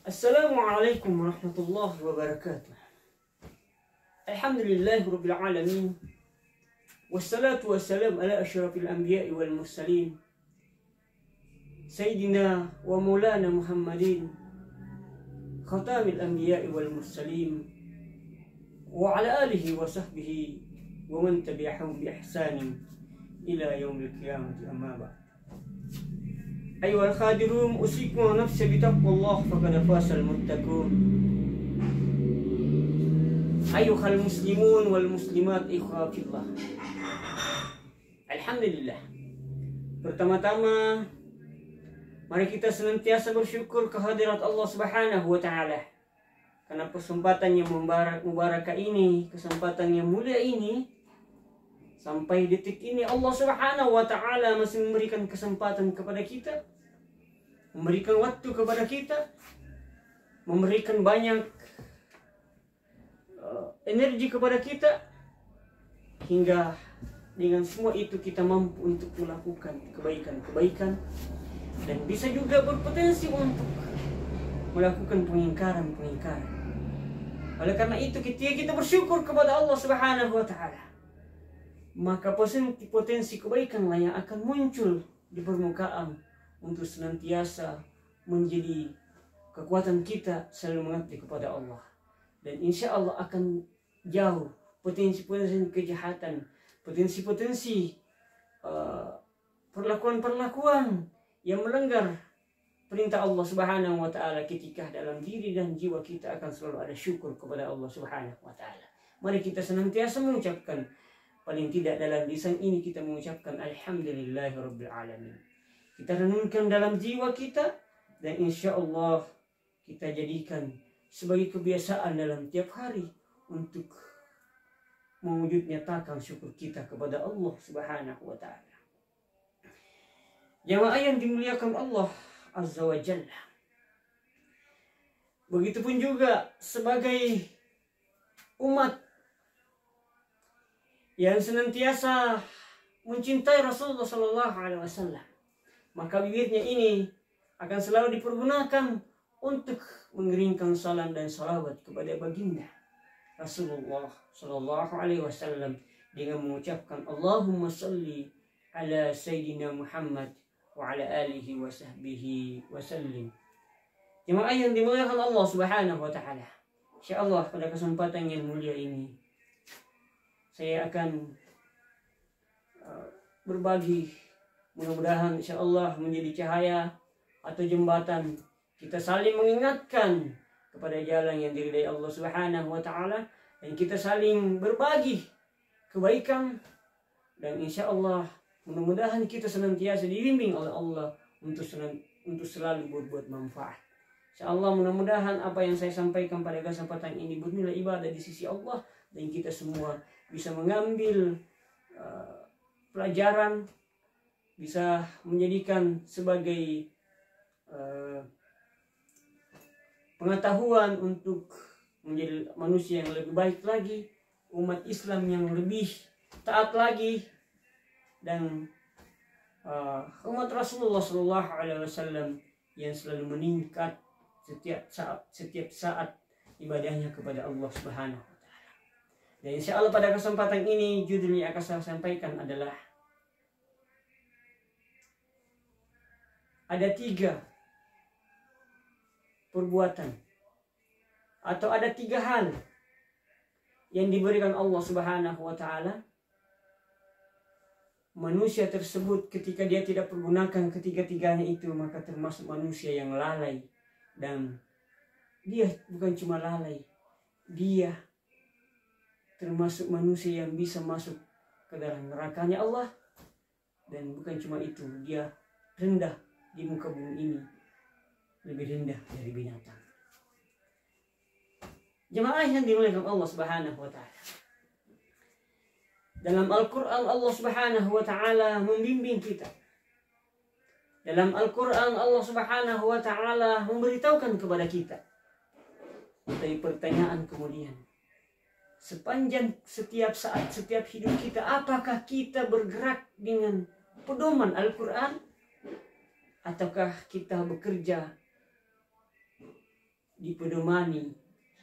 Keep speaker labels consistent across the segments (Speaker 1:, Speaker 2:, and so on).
Speaker 1: Assalamualaikum warahmatullahi wabarakatuh. Alhamdulillahirabbil alamin. Wassalatu wassalamu ala asyrafil anbiya'i wal mursalin. Sayyidina wa maulana Muhammadin khatamil anbiya'i wal mursalin wa ala alihi wa sahbihi wa man tabi'ahum bi ihsanin ila yaumil qiyamati, amma ba'd. Ayyuhal khadirun, usikum wa nafsi bitaqwallah faqad fasal muttaqun. Ayyuhal muslimun wal muslimat ikhwa fillah. Alhamdulillah. Pertama-tama, mari kita senantiasa bersyukur kehadirat Allah Subhanahu wa taala. Karena kesempatan yang mubarakah ini, kesempatan yang mulia ini, sampai detik ini Allah Subhanahu wa taala masih memberikan kesempatan kepada kita, memberikan waktu kepada kita, memberikan banyak energi kepada kita, hingga dengan semua itu kita mampu untuk melakukan kebaikan-kebaikan dan bisa juga berpotensi untuk melakukan pengingkaran-pengingkaran. Oleh karena itu ketika kita bersyukur kepada Allah Subhanahu wa taala, maka potensi kebaikanlah yang akan muncul di permukaan untuk senantiasa menjadi kekuatan kita selalu mengabdi kepada Allah. Dan insya Allah akan jauh potensi-potensi kejahatan, potensi-potensi perlakuan-perlakuan yang melanggar perintah Allah Subhanahu wa taala ketika dalam diri dan jiwa kita akan selalu ada syukur kepada Allah Subhanahu wa taala. Mari kita senantiasa mengucapkan, paling tidak dalam lisan ini kita mengucapkan Alhamdulillahirabbil alamin. Kita renungkan dalam jiwa kita dan insya Allah kita jadikan sebagai kebiasaan dalam tiap hari untuk mewujud nyatakan syukur kita kepada Allah Subhanahu wa taala. Jamaah yang dimuliakan Allah Azza wa Jalla. Begitupun juga sebagai umat yang senantiasa mencintai Rasulullah Sallallahu Alaihi Wasallam, maka bibirnya ini akan selalu dipergunakan untuk mengirimkan salam dan salawat kepada baginda Rasulullah Sallallahu Alaihi Wasallam dengan mengucapkan Allahumma salli ala Sayyidina Muhammad wa ala alihi wa sahbihi wa sallim. Jemaah yang dimuliakan Allah Subhanahu wa taala, insyaallah pada kesempatan yang mulia ini saya akan berbagi, mudah-mudahan insyaallah menjadi cahaya atau jembatan kita saling mengingatkan kepada jalan yang diridai Allah Subhanahu wa taala, dan kita saling berbagi kebaikan, dan insyaallah mudah-mudahan kita senantiasa dibimbing oleh Allah untuk selalu berbuat manfaat. Insyaallah mudah-mudahan apa yang saya sampaikan pada kesempatan ini bernilai ibadah di sisi Allah, dan kita semua bisa mengambil pelajaran, bisa menjadikan sebagai pengetahuan untuk menjadi manusia yang lebih baik lagi, umat Islam yang lebih taat lagi, dan umat Rasulullah Sallallahu Alaihi Wasallam yang selalu meningkat setiap saat ibadahnya kepada Allah Subhanahu wa taala. Dan insya Allah pada kesempatan ini judul yang akan saya sampaikan adalah ada 3 perbuatan atau ada 3 hal yang diberikan Allah Subhanahu wa taala. Manusia tersebut ketika dia tidak pergunakan ketiga-tiganya itu, maka termasuk manusia yang lalai, dan dia bukan cuma lalai, dia termasuk manusia yang bisa masuk ke dalam nerakanya Allah, dan bukan cuma itu, dia rendah di muka bumi ini, lebih rendah dari binatang. Jemaah yang dimuliakan Allah Subhanahu wa taala, dalam Al-Quran Allah Subhanahu wa ta'ala membimbing kita. Dalam Al-Quran Allah Subhanahu wa ta'ala memberitahukan kepada kita. Dari pertanyaan kemudian, sepanjang setiap saat, setiap hidup kita, apakah kita bergerak dengan pedoman Al-Quran, ataukah kita bekerja dipedomani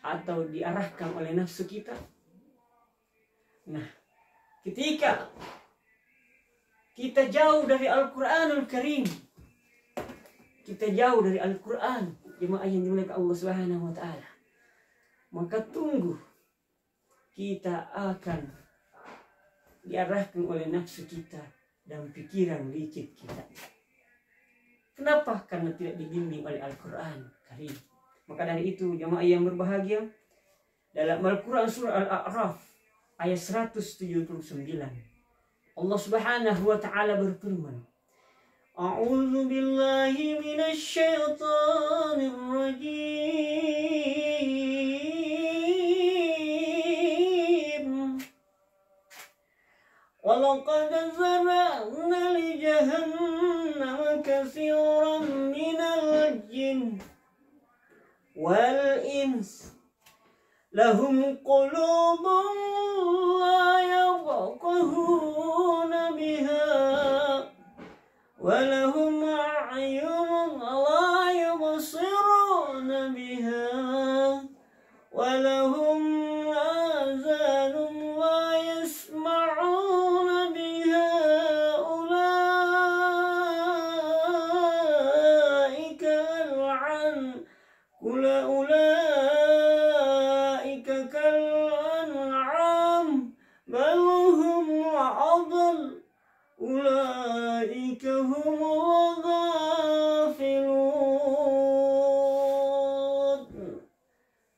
Speaker 1: atau diarahkan oleh nafsu kita. Nah, ketika kita jauh dari Al-Quranul Karim, kita jauh dari Al-Quran, jemaah yang dimuliakan Allah Subhanahu wa Ta'ala, maka tunggu kita akan diarahkan oleh nafsu kita dan pikiran licik kita. Kenapa? Karena tidak dibimbing oleh Al-Quran Karim. Maka dari itu jemaah yang berbahagia, dalam Al-Quran surah Al-A'raf ayat 179, Allah Subhanahu wa Ta'ala berfirman, A'udzu billahi minasy syaithanir rajim. Walaqad zara'na li jahannama katsiran minal jinn wal ins lahum qulubun la yafqahuna biha walahum a'yunun la yubsiruna biha walahum azanun la yasma'una biha ulaika kal-an'am bal hum adall ulaika humul ghafilun.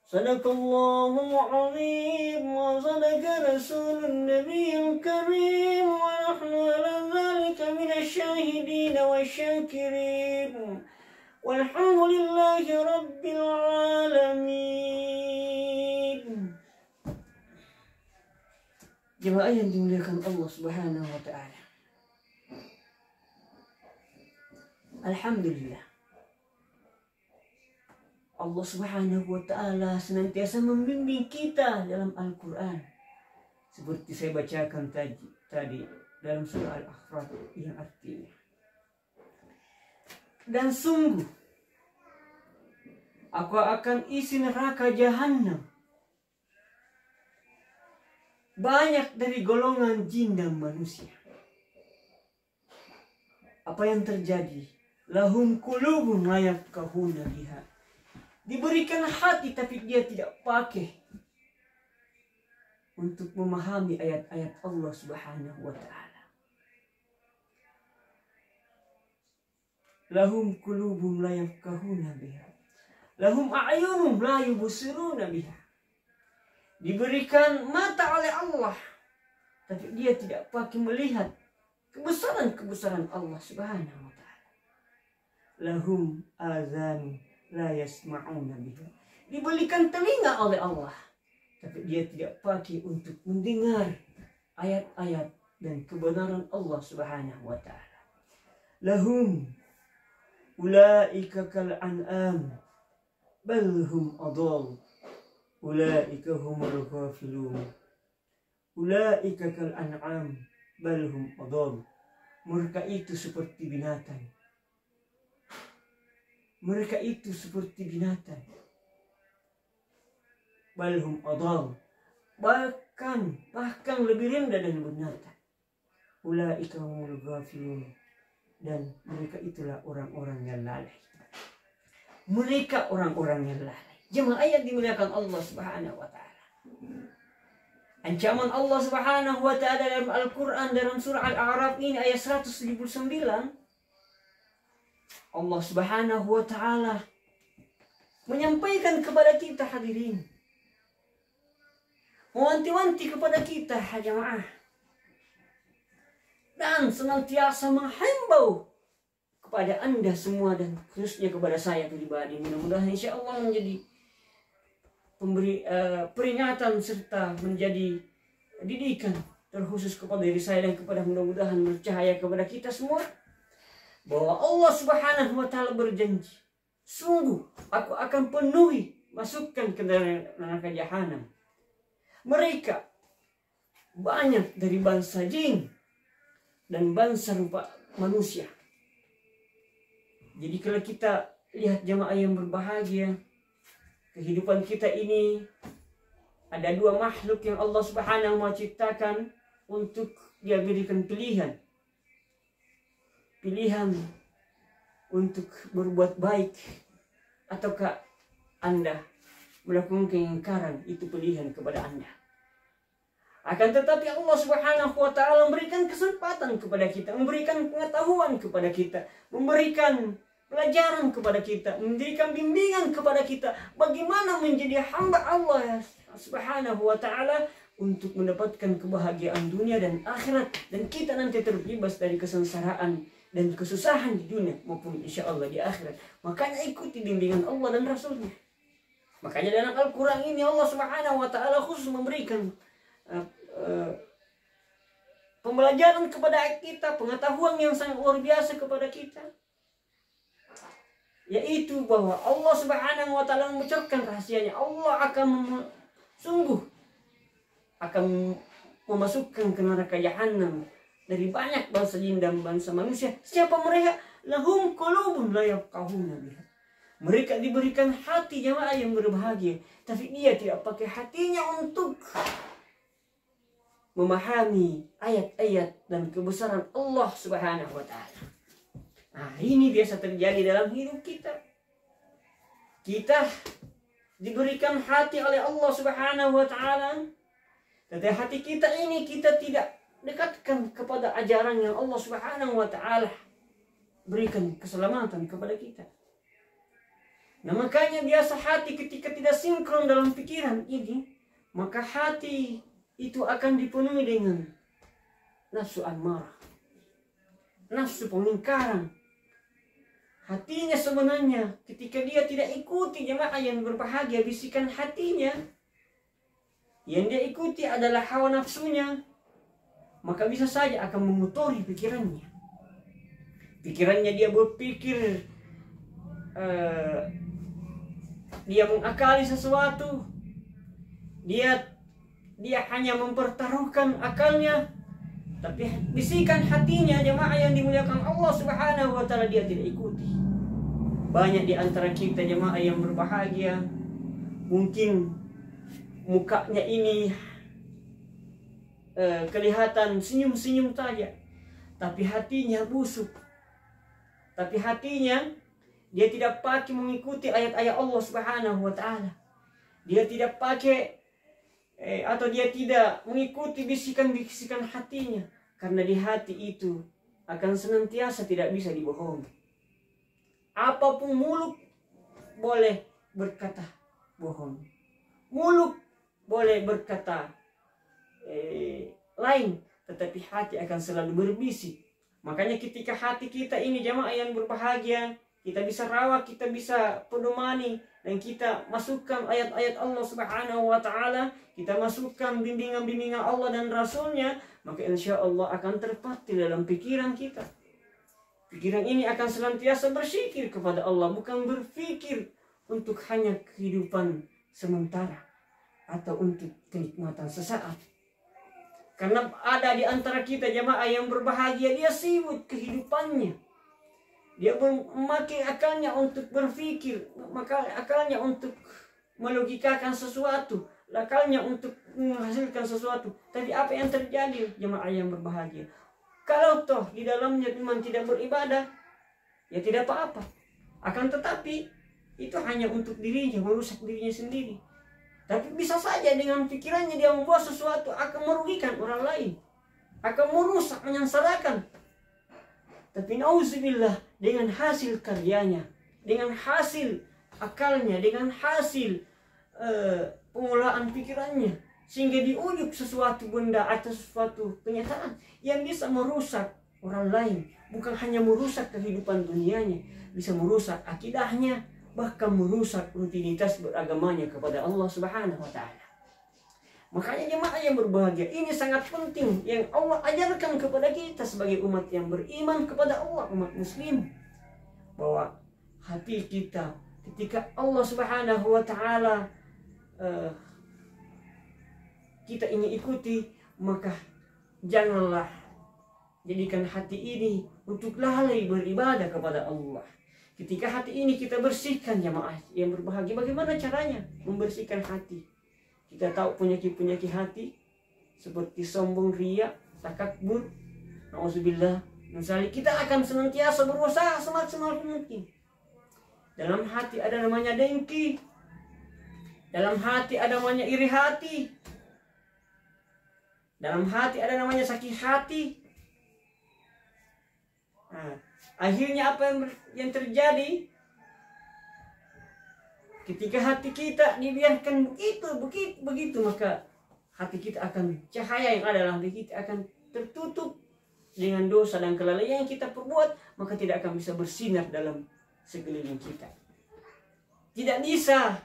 Speaker 1: Sadaqallahul azim wa sadaqa rasulun nabiyul karim wa nahnu ala dzalika minasy syahidin wasyakirin walhamdulillahi rabbil alamin. Jemaah yang dimuliakan Allah Subhanahu wa Ta'ala, alhamdulillah, Allah Subhanahu wa Ta'ala senantiasa membimbing kita dalam Al-Quran, seperti saya bacakan tadi dalam surah Al-A'raf yang artinya, dan sungguh aku akan isi neraka jahanam banyak dari golongan jin dan manusia. Apa yang terjadi? Lahum qulubun la yafqahuna biha. Diberikan hati tapi dia tidak pakai untuk memahami ayat-ayat Allah Subhanahu wa Ta'ala. Lahum qulubun la yafqahuna biha. Lahum a'yunun la yubsiruna biha. Diberikan mata oleh Allah, tapi dia tidak pakai melihat kebesaran-kebesaran Allah Subhanahu wa Ta'ala. Lahum azan la yasma'una biha. Diberikan telinga oleh Allah, tapi dia tidak pakai untuk mendengar ayat-ayat dan kebenaran Allah Subhanahu wa Ta'ala. Lahum ulaika kal an'am bal hum adall ulaika humul ghafilun. Ulaika kal an'am bal hum adall. Mereka itu seperti binatang. Mereka itu seperti binatang. Bal hum adall. Bahkan lebih rendah dan binatang. Ulaika humul ghafilun. Dan mereka itulah orang-orang yang lalai. Mereka orang-orang yang lalai. Jemaah yang dimuliakan Allah Subhanahu wa Ta'ala, ancaman Allah Subhanahu wa Ta'ala dalam Al-Quran dalam surah Al-A'raf ini ayat 179, Allah Subhanahu wa Ta'ala menyampaikan kepada kita hadirin, mewanti-wanti kepada kita jemaah, dan senantiasa menghimbau kepada anda semua dan khususnya kepada saya pribadi. Mudah-mudahan insya Allah menjadi pemberi peringatan serta menjadi didikan terkhusus kepada diri saya dan kepada mudah-mudahan bercahaya kepada kita semua, bahwa Allah Subhanahu wa Ta'ala berjanji, sungguh aku akan penuhi masukkan ke neraka jahanam mereka banyak dari bangsa jin dan bangsa rupa manusia. Jadi kalau kita lihat jemaah yang berbahagia, kehidupan kita ini ada dua makhluk yang Allah Subhanahu wa Ta'ala ciptakan untuk Dia berikan pilihan. Pilihan untuk berbuat baik ataukah Anda melakukan keingkaran, itu pilihan kepada Anda. Akan tetapi Allah Subhanahu wa Ta'ala memberikan kesempatan kepada kita, memberikan pengetahuan kepada kita, memberikan pelajaran kepada kita, memberikan bimbingan kepada kita bagaimana menjadi hamba Allah Subhanahu wa Ta'ala untuk mendapatkan kebahagiaan dunia dan akhirat, dan kita nanti terbebas dari kesengsaraan dan kesusahan di dunia maupun insya Allah di akhirat. Makanya ikuti bimbingan Allah dan Rasulnya. Makanya dalam Al-Quran ini Allah Subhanahu wa Ta'ala khusus memberikan pembelajaran kepada kita, pengetahuan yang sangat luar biasa kepada kita, yaitu bahwa Allah Subhanahu wa Ta'ala membocorkan rahasianya. Allah akan sungguh akan memasukkan ke neraka jahanam dari banyak bangsa jin dan bangsa manusia. Siapa mereka? Lahum qulubun la yafqahuna biha. Mereka diberikan hati jemaah yang berbahagia, tapi dia tidak pakai hatinya untuk memahami ayat-ayat dan kebesaran Allah Subhanahu wa Ta'ala. Nah, ini biasa terjadi dalam hidup kita. Kita diberikan hati oleh Allah Subhanahu wa Ta'ala, tapi hati kita ini kita tidak dekatkan kepada ajaran yang Allah Subhanahu wa Ta'ala berikan keselamatan kepada kita. Nah, makanya biasa hati ketika tidak sinkron dalam pikiran ini, maka hati itu akan dipenuhi dengan nafsu amarah, nafsu pengingkaran. Hatinya sebenarnya ketika dia tidak ikuti jemaah yang berbahagia bisikan hatinya, yang dia ikuti adalah hawa nafsunya, maka bisa saja akan mengotori pikirannya. Pikirannya dia berpikir, dia mengakali sesuatu, dia hanya mempertaruhkan akalnya, tapi bisikan hatinya jemaah yang dimuliakan Allah Subhanahu wa Ta'ala dia tidak ikuti. Banyak di antara kita jemaah yang berbahagia, mungkin mukanya ini kelihatan senyum-senyum saja, tapi hatinya busuk. Tapi hatinya dia tidak pakai mengikuti ayat-ayat Allah Subhanahu wa Ta'ala. Dia tidak pakai atau dia tidak mengikuti bisikan-bisikan hatinya, karena di hati itu akan senantiasa tidak bisa dibohongi. Apapun mulut boleh berkata bohong, mulut boleh berkata lain, tetapi hati akan selalu berbisik. Makanya ketika hati kita ini jamaah yang berbahagia, kita bisa rawat, kita bisa pedomani, dan kita masukkan ayat-ayat Allah Subhanahu wa Ta'ala, kita masukkan bimbingan-bimbingan Allah dan Rasulnya, maka insya Allah akan terpatri dalam pikiran kita. Pikiran ini akan senantiasa bersyukur kepada Allah, bukan berpikir untuk hanya kehidupan sementara atau untuk kenikmatan sesaat. Karena ada di antara kita jamaah yang berbahagia, dia sibuk kehidupannya. Dia memakai akalnya untuk berpikir, maka akalnya untuk melogikakan sesuatu, akalnya untuk menghasilkan sesuatu. Tapi apa yang terjadi jemaah yang berbahagia? Kalau toh di dalamnya memang tidak beribadah, ya tidak apa-apa. Akan tetapi itu hanya untuk dirinya, merusak dirinya sendiri. Tapi bisa saja dengan pikirannya dia membuat sesuatu akan merugikan orang lain, akan merusak, menyengsarakan. Tapi nauzubillah, dengan hasil karyanya, dengan hasil akalnya, dengan hasil pengolahan pikirannya, sehingga diujuk sesuatu benda atau sesuatu kenyataan yang bisa merusak orang lain. Bukan hanya merusak kehidupan dunianya, bisa merusak akidahnya, bahkan merusak rutinitas beragamanya kepada Allah Subhanahu wa Ta'ala. Makanya jemaah yang berbahagia ini sangat penting yang Allah ajarkan kepada kita sebagai umat yang beriman kepada Allah, umat muslim, bahwa hati kita ketika Allah Subhanahu wa Ta'ala kita ingin ikuti, maka janganlah jadikan hati ini untuk lalai beribadah kepada Allah. Ketika hati ini kita bersihkan, jamaah yang berbahagia, bagaimana caranya membersihkan hati? Kita tahu penyakit-penyakit hati seperti sombong, riya, takabur, nauzubillah. Misalnya kita akan senantiasa berusaha semaksimal mungkin. Dalam hati ada namanya dengki. Dalam hati ada namanya iri hati. Dalam hati ada namanya sakit hati. Nah, akhirnya apa yang terjadi? Ketika hati kita dibiarkan begitu, maka hati kita akan, cahaya yang ada dalam hati kita akan tertutup dengan dosa dan kelalaian yang kita perbuat, maka tidak akan bisa bersinar dalam sekeliling kita. Tidak bisa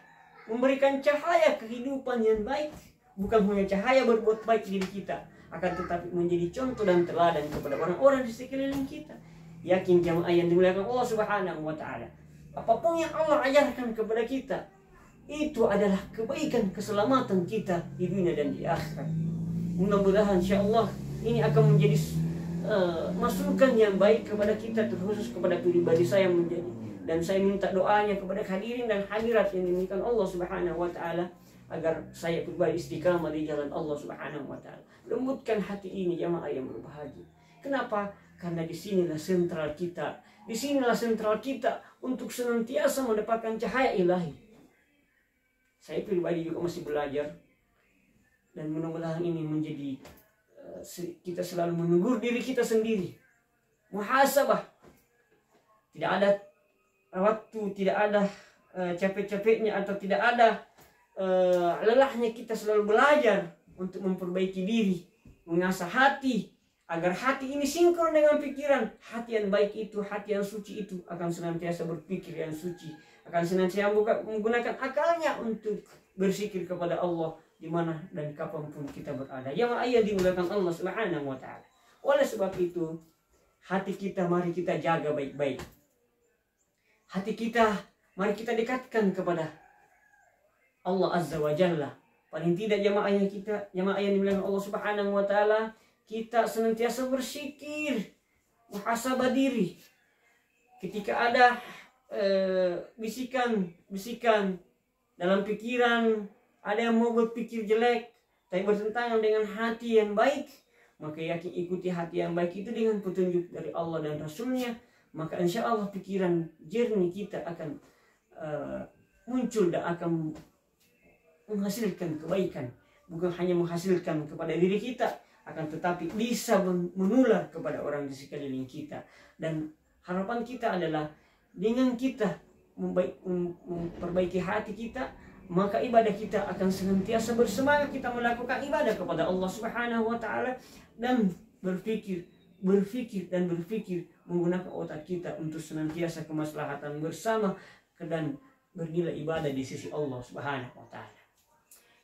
Speaker 1: memberikan cahaya kehidupan yang baik. Bukan hanya cahaya berbuat baik diri kita, akan tetapi menjadi contoh dan teladan kepada orang-orang di sekeliling kita. Yakin jamaah yang dimuliakan Allah Subhanahu wa Ta'ala, apapun yang Allah ajarkan kepada kita, itu adalah kebaikan, keselamatan kita di dunia dan di akhirat. Mudah-mudahan insyaallah ini akan menjadi masukan yang baik kepada kita, terkhusus kepada pribadi saya menjadi. Dan saya minta doanya kepada hadirin dan hadirat yang dimuliakan Allah Subhanahu wa Ta'ala, agar saya pribadi istiqamah di jalan Allah Subhanahu wa Ta'ala. Lembutkan hati ini jamaah yang berbahagia. Kenapa? Karena disinilah sentral kita. Disinilah sentral kita untuk senantiasa mendapatkan cahaya ilahi. Saya pribadi juga masih belajar. Dan mudah-mudahan ini menjadi kita selalu menegur diri kita sendiri. Muhasabah. Tidak ada waktu, tidak ada capek-capeknya atau tidak ada lelahnya kita selalu belajar untuk memperbaiki diri, mengasah hati agar hati ini sinkron dengan pikiran. Hati yang baik itu, hati yang suci itu akan senantiasa berpikir yang suci, akan senantiasa menggunakan akalnya untuk berzikir kepada Allah di mana dan kapanpun kita berada. Yang ayat dimuliakan Allah Subhanahu wa Ta'ala. Oleh sebab itu, hati kita mari kita jaga baik-baik. Hati kita mari kita dekatkan kepada Allah Azza wa Jalla. Paling tidak jamaah yang dimuliakan Allah Subhanahu wa Ta'ala, kita senantiasa berzikir, muhasabah diri. Ketika ada bisikan dalam pikiran, ada yang mau berpikir jelek tapi bertentangan dengan hati yang baik, maka yakin ikuti hati yang baik itu dengan petunjuk dari Allah dan Rasulnya, maka insya Allah pikiran jernih kita akan muncul dan akan menghasilkan kebaikan. Bukan hanya menghasilkan kepada diri kita, akan tetapi bisa menular kepada orang di sekeliling kita. Dan harapan kita adalah dengan kita memperbaiki hati kita, maka ibadah kita akan senantiasa bersemangat kita melakukan ibadah kepada Allah Subhanahu wa Ta'ala, dan berpikir menggunakan otak kita untuk senantiasa kemaslahatan bersama dan bernilai ibadah di sisi Allah Subhanahu wa Ta'ala.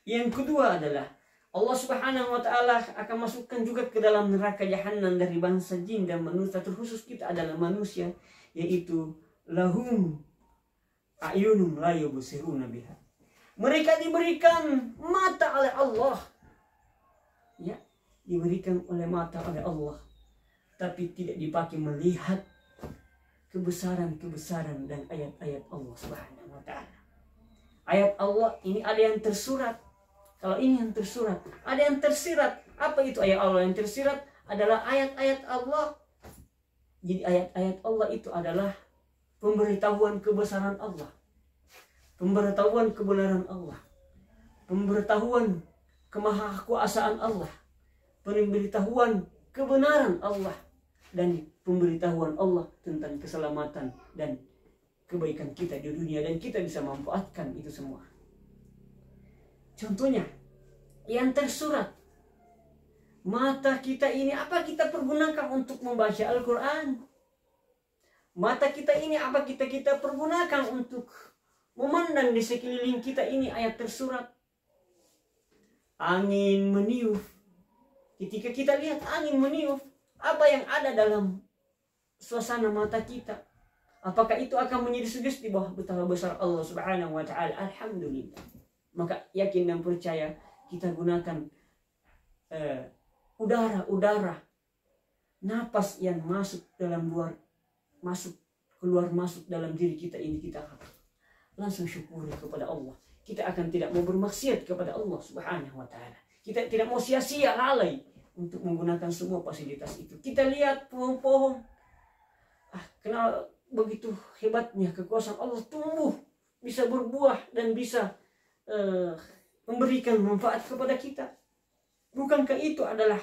Speaker 1: Yang kedua adalah Allah Subhanahu wa Ta'ala akan masukkan juga ke dalam neraka jahanam dari bangsa jin dan manusia, terkhusus kita adalah manusia, yaitu lahum a'yunum la yubsiruna biha. Mereka diberikan mata oleh Allah, ya, diberikan oleh mata oleh Allah, tapi tidak dipakai melihat kebesaran dan ayat-ayat Allah Subhanahu wa Ta'ala. Ayat Allah ini ada yang tersurat. Kalau ini yang tersurat, ada yang tersirat. Apa itu ayat Allah yang tersirat? Adalah ayat-ayat Allah. Jadi ayat-ayat Allah itu adalah pemberitahuan kebesaran Allah, pemberitahuan kebenaran Allah, pemberitahuan kemahakuasaan Allah, pemberitahuan kebenaran Allah, dan pemberitahuan Allah tentang keselamatan dan kebaikan kita di dunia, dan kita bisa memanfaatkan itu semua. Contohnya yang tersurat, mata kita ini apa kita pergunakan untuk membaca Al-Quran? Mata kita ini apa kita pergunakan untuk memandang di sekeliling kita ini ayat tersurat? Angin meniup. Ketika kita lihat angin meniup, apa yang ada dalam suasana mata kita? Apakah itu akan menjadi sugesti bahwa betapa besar Allah Subhanahu wa Ta'ala? Alhamdulillah. Maka yakin dan percaya kita gunakan udara, napas yang masuk dalam luar, masuk keluar masuk dalam diri kita ini, kita langsung syukuri kepada Allah. Kita akan tidak mau bermaksiat kepada Allah Subhanahu wa Ta'ala. Kita tidak mau sia-sia lalai untuk menggunakan semua fasilitas itu. Kita lihat pohon-pohon, kenal begitu hebatnya kekuasaan Allah, tumbuh, bisa berbuah dan bisa memberikan manfaat kepada kita. Bukankah itu adalah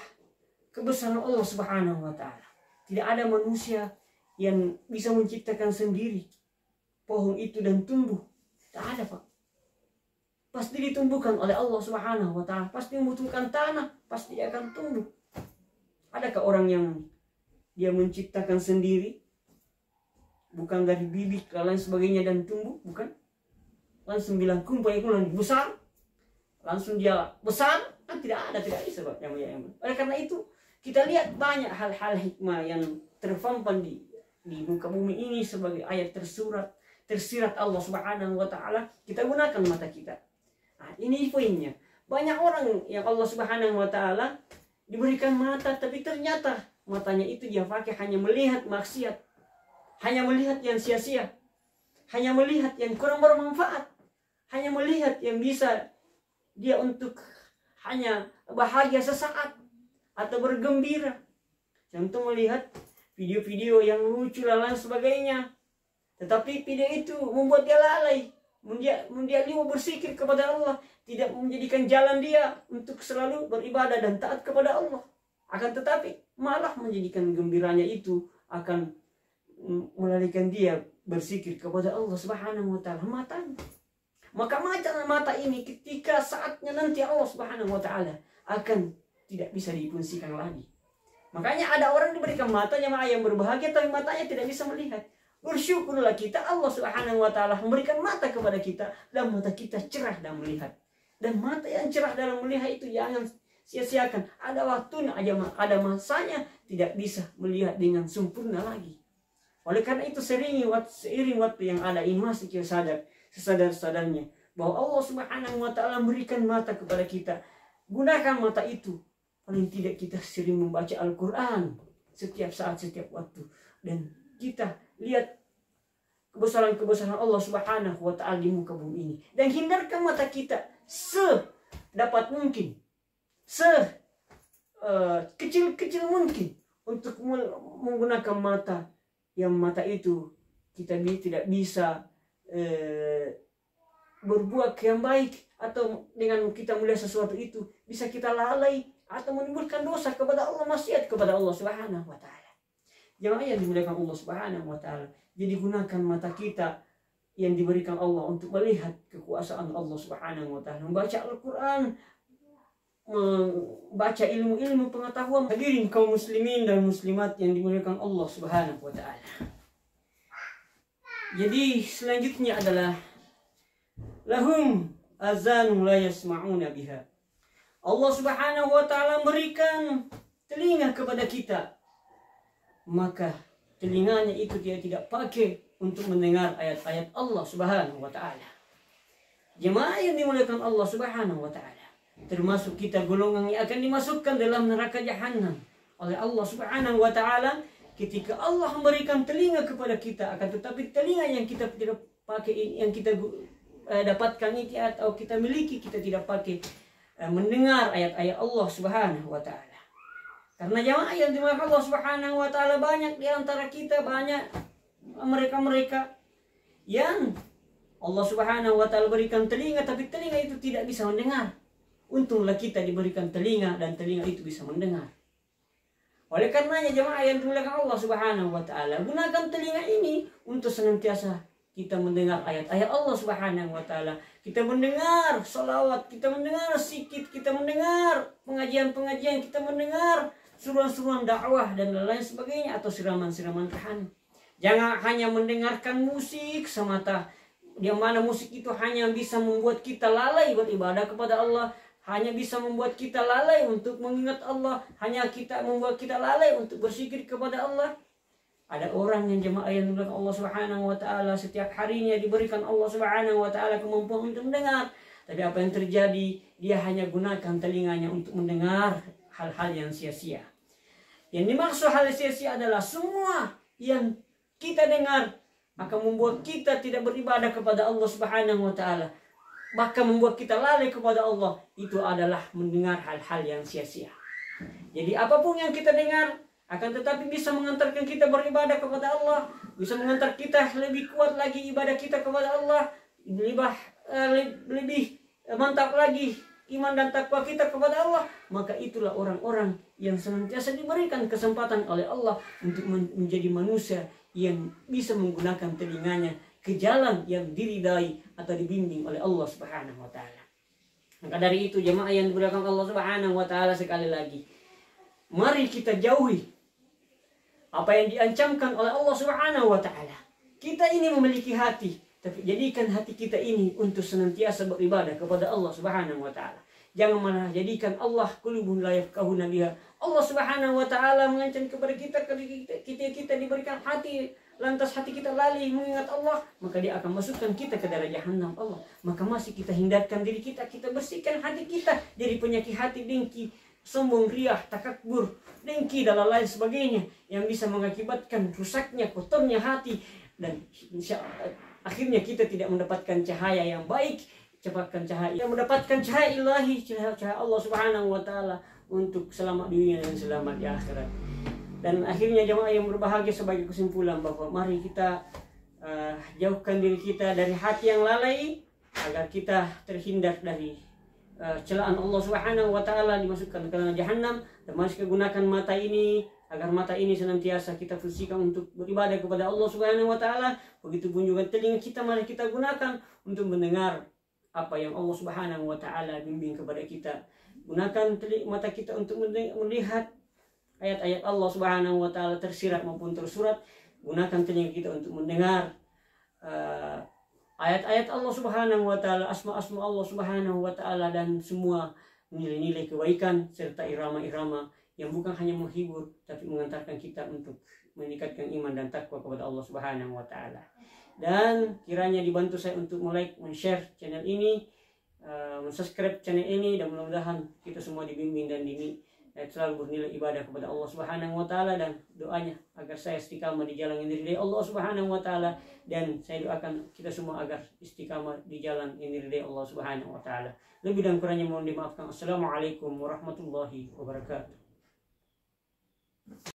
Speaker 1: kebesaran Allah Subhanahu wa Ta'ala? Tidak ada manusia yang bisa menciptakan sendiri pohon itu dan tumbuh. Tak ada, Pak. Pasti ditumbuhkan oleh Allah Subhanahu wa Ta'ala. Pasti membutuhkan tanah, pasti akan tumbuh. Adakah orang yang dia menciptakan sendiri, bukan dari bibit dan lain sebagainya dan tumbuh? Bukan. Langsung bilang kun fayakun, besar, langsung dia besar? Kan tidak ada, tidak bisa, Pak. Oleh karena itu kita lihat banyak hal-hal hikmah yang terpampang di muka bumi ini sebagai ayat tersirat Allah Subhanahu wa Ta'ala. Kita gunakan mata kita. Ini poinnya. Banyak orang yang Allah Subhanahu wa Ta'ala diberikan mata, tapi ternyata matanya itu dia pakai hanya melihat maksiat, hanya melihat yang sia-sia, hanya melihat yang kurang bermanfaat, hanya melihat yang bisa dia untuk hanya bahagia sesaat atau bergembira. Contoh melihat video-video yang lucu dan lain sebagainya. Tetapi video itu membuat dia lalai, dia bersikir kepada Allah, tidak menjadikan jalan dia untuk selalu beribadah dan taat kepada Allah. Akan tetapi malah menjadikan gembiranya itu akan melarikan dia bersikir kepada Allah Subhanahu wa Ta'ala. Matanya. Maka mata ini ketika saatnya nanti Allah Subhanahu wa Ta'ala akan tidak bisa difungsikan lagi. Makanya ada orang diberikan matanya yang berbahagia, tapi matanya tidak bisa melihat. Bersyukurlah kita, Allah Subhanahu wa Ta'ala memberikan mata kepada kita, dan mata kita cerah dalam melihat. Dan mata yang cerah dalam melihat itu jangan sia-siakan. Ada waktunya, ada masanya tidak bisa melihat dengan sempurna lagi. Oleh karena itu seiring waktu yang ada ini masih kita sesadar-sadarnya bahwa Allah Subhanahu wa Ta'ala memberikan mata kepada kita. Gunakan mata itu. Paling tidak kita sering membaca Al-Quran setiap saat, setiap waktu. Dan kita lihat kebesaran-kebesaran Allah Subhanahu wa Ta'ala di muka bumi ini. Dan hindarkan mata kita sedapat mungkin, kecil mungkin untuk menggunakan mata. Yang mata itu kita tidak bisa berbuat yang baik, atau dengan kita melihat sesuatu itu bisa kita lalai atau menimbulkan dosa kepada Allah, maksiat kepada Allah Subhanahu wa Ta'ala. Jemaah yang dimuliakan Allah Subhanahu wa Ta'ala, jadi gunakan mata kita yang diberikan Allah untuk melihat kekuasaan Allah Subhanahu wa Ta'ala, membaca Al-Quran, membaca ilmu-ilmu pengetahuan. Hadirin kaum muslimin dan muslimat yang dimuliakan Allah Subhanahu wa Ta'ala. Jadi selanjutnya adalah lahum azanun la yasma'una biha. Allah Subhanahu wa Ta'ala memberikan telinga kepada kita, maka telinganya itu dia tidak pakai untuk mendengar ayat-ayat Allah Subhanahu wa Ta'ala. Jemaah yang dimuliakan Allah Subhanahu wa Ta'ala, termasuk kita golongan yang akan dimasukkan dalam neraka jahanam oleh Allah Subhanahu wa Ta'ala ketika Allah memberikan telinga kepada kita, akan tetapi telinga yang kita tidak pakai, yang kita dapatkan itu atau kita miliki, kita tidak pakai mendengar ayat-ayat Allah Subhanahu wa Ta'ala. Karena jamaah yang dimuliakan Allah Subhanahu wa Ta'ala, banyak di antara kita, banyak mereka-mereka yang Allah Subhanahu wa Ta'ala berikan telinga, tapi telinga itu tidak bisa mendengar. Untunglah kita diberikan telinga dan telinga itu bisa mendengar. Oleh karenanya jemaah yang dimuliakan Allah Subhanahu wa Ta'ala, gunakan telinga ini untuk senantiasa kita mendengar ayat-ayat Allah Subhanahu wa Ta'ala. Kita mendengar salawat, kita mendengar zikir, kita mendengar pengajian-pengajian, kita mendengar suruhan-suruhan dakwah dan lain sebagainya, atau siraman-siraman rohani. Jangan hanya mendengarkan musik semata, yang mana musik itu hanya bisa membuat kita lalai beribadah kepada Allah, hanya bisa membuat kita lalai untuk mengingat Allah, hanya membuat kita lalai untuk berzikir kepada Allah. Ada orang yang jemaah yang dimuliakan Allah Subhanahu wa Ta'ala, setiap harinya diberikan Allah Subhanahu wa Ta'ala kemampuan untuk mendengar, tapi apa yang terjadi? Dia hanya gunakan telinganya untuk mendengar hal-hal yang sia-sia. Yang dimaksud hal sia-sia adalah semua yang kita dengar akan membuat kita tidak beribadah kepada Allah Subhanahu wa taala, bahkan membuat kita lalai kepada Allah, itu adalah mendengar hal-hal yang sia-sia. Jadi apapun yang kita dengar akan tetapi bisa mengantarkan kita beribadah kepada Allah, bisa mengantar kita lebih kuat lagi ibadah kita kepada Allah, lebih mantap lagi iman dan takwa kita kepada Allah. Maka itulah orang-orang yang senantiasa diberikan kesempatan oleh Allah untuk menjadi manusia yang bisa menggunakan telinganya ke jalan yang diridai atau dibimbing oleh Allah Subhanahu wa taala. Maka dari itu jemaah yang dimuliakan Allah Subhanahu wa taala, sekali lagi mari kita jauhi apa yang diancamkan oleh Allah Subhanahu wa taala. Kita ini memiliki hati, tapi jadikan hati kita ini untuk senantiasa beribadah kepada Allah Subhanahu wa taala. Jangan malah jadikan Allah qulubun la yafqahuna biha. Allah Subhanahu wa taala mengancam kepada kita diberikan hati, lantas hati kita lalai mengingat Allah, maka dia akan masukkan kita ke dalam jahanam Allah. Maka masih kita hindarkan diri kita bersihkan hati kita dari penyakit hati, dengki, sombong, riah, takabur, dengki dan lain sebagainya yang bisa mengakibatkan rusaknya, kotornya hati, dan akhirnya kita tidak mendapatkan cahaya yang baik, mendapatkan cahaya ilahi, cahaya Allah Subhanahu wa taala untuk selamat di dunia dan selamat di akhirat. Dan akhirnya jemaah yang berbahagia, sebagai kesimpulan bahwa mari kita jauhkan diri kita dari hati yang lalai agar kita terhindar dari celaan Allah Subhanahu wa taala, dimasukkan ke dalam jahanam. Dan mari kita gunakan mata ini agar mata ini senantiasa kita fungsikan untuk beribadah kepada Allah Subhanahu wa taala. Begitupun juga telinga kita mari kita gunakan untuk mendengar apa yang Allah Subhanahu wa taala bimbing kepada kita. Gunakan mata kita untuk melihat ayat-ayat Allah Subhanahu wa taala tersirat maupun tersurat. Gunakan telinga kita untuk mendengar ayat-ayat Allah Subhanahu wa taala, asma-asma Allah Subhanahu wa taala, dan semua nilai-nilai kebaikan serta irama-irama yang bukan hanya menghibur tapi mengantarkan kita untuk meningkatkan iman dan takwa kepada Allah Subhanahu wa taala. Dan kiranya dibantu saya untuk like, share channel ini, subscribe channel ini, dan mudah-mudahan kita semua dibimbing dan selalu bernilai ibadah kepada Allah Subhanahu wa taala. Dan doanya agar saya istiqamah di jalan yang diridai Allah Subhanahu wa taala, dan saya doakan kita semua agar istiqamah di jalan yang diridai Allah Subhanahu wa taala. Lebih dan kurangnya mohon dimaafkan. Assalamualaikum warahmatullahi wabarakatuh.